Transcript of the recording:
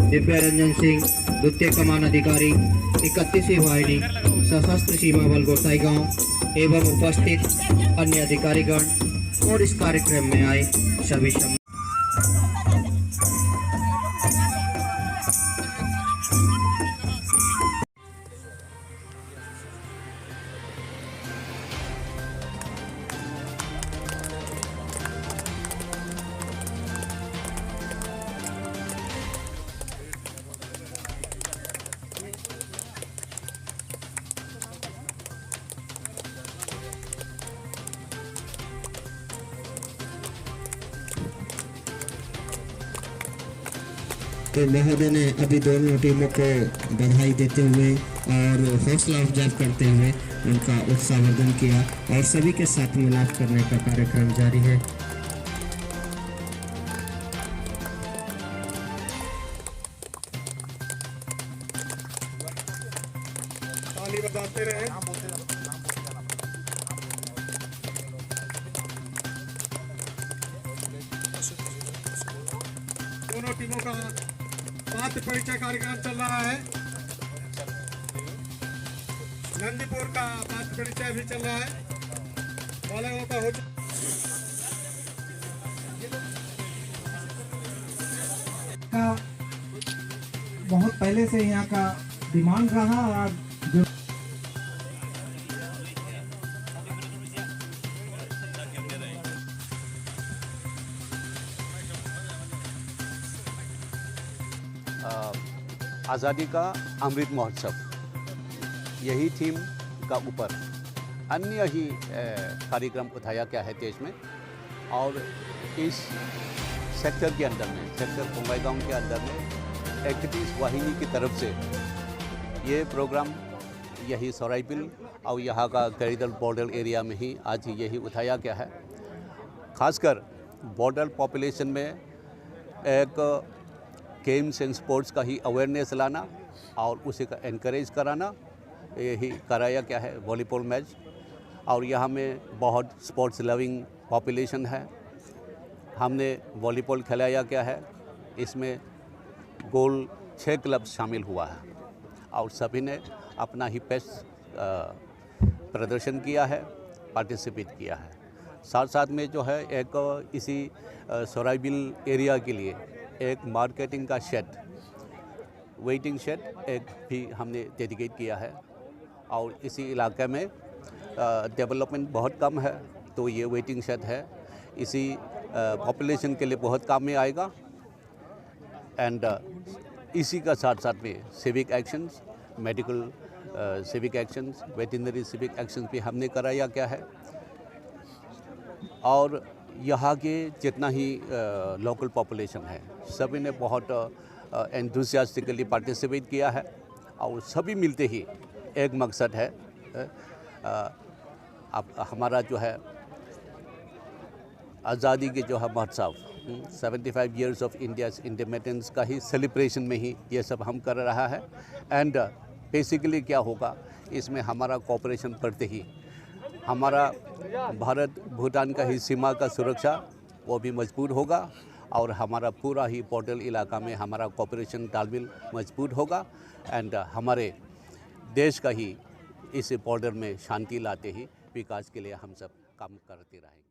दिव्या रंजन सिंह, द्वितीय कमान अधिकारी 31वीं वाहिनी सशस्त्र सीमा बल गोसाईगांव एवं उपस्थित अन्य अधिकारीगण और इस कार्यक्रम में आए सभी तो महोदय ने अभी दोनों टीमों को बधाई देते हुए और हौसला अफजाई करते हुए उनका उत्साहवर्धन किया और सभी के साथ मिलाप करने का कार्यक्रम जारी है। ताली बजाते रहे। दोनों टीमों का पात्र परिचय कार्यक्रम चल रहा है। नंदीपुर का पात्र परिचय भी चल रहा है। बालकों का हो का बहुत पहले से यहाँ का डिमांड रहा और जो आज़ादी का अमृत महोत्सव, यही थीम का ऊपर अन्य ही कार्यक्रम उठाया गया है देश में। और इस सेक्टर के अंदर में, सेक्टर बोंगाईगांव के अंदर में 31 वाहिनी की तरफ से ये प्रोग्राम यही सराइबिल और यहाँ का करीदल बॉर्डर एरिया में ही आज यही उठाया गया है। खासकर बॉर्डर पॉपुलेशन में एक गेम्स एंड स्पोर्ट्स का ही अवेयरनेस लाना और उसे का एनकरेज कराना, यही कराया गया है। वॉलीबॉल मैच, और यहाँ में बहुत स्पोर्ट्स लविंग पॉपुलेशन है। हमने वॉलीबॉल खिलाया गया है। इसमें गोल 6 क्लब शामिल हुआ है और सभी ने अपना ही बेस्ट प्रदर्शन किया है, पार्टिसिपेट किया है। साथ साथ में जो है एक इसी सराइबिल एरिया के लिए एक मार्केटिंग का शेड, वेटिंग शेड एक भी हमने डेडिकेट किया है। और इसी इलाके में डेवलपमेंट बहुत कम है, तो ये वेटिंग शेड है, इसी पॉपुलेशन के लिए बहुत काम में आएगा। एंड इसी का साथ साथ में civic actions, medical civic actions, veterinary civic actions भी हमने कराया गया है। और यहाँ के जितना ही लोकल पॉपुलेशन है, सभी ने बहुत एंथुसियास्टिकली पार्टिसिपेट किया है। और सभी मिलते ही एक मकसद है, अब हमारा जो है आज़ादी के जो है महोत्सव 75 ईयर्स ऑफ इंडियाज़ इंडिपेंडेंस का ही सेलिब्रेशन में ही ये सब हम कर रहा है। एंड बेसिकली क्या होगा, इसमें हमारा कोऑपरेशन बढ़ते ही हमारा भारत भूटान का ही सीमा का सुरक्षा वो भी मजबूत होगा और हमारा पूरा ही बॉर्डर इलाका में हमारा कोऑपरेशन तालमेल मजबूत होगा। एंड हमारे देश का ही इस बॉर्डर में शांति लाते ही विकास के लिए हम सब काम करते रहेंगे।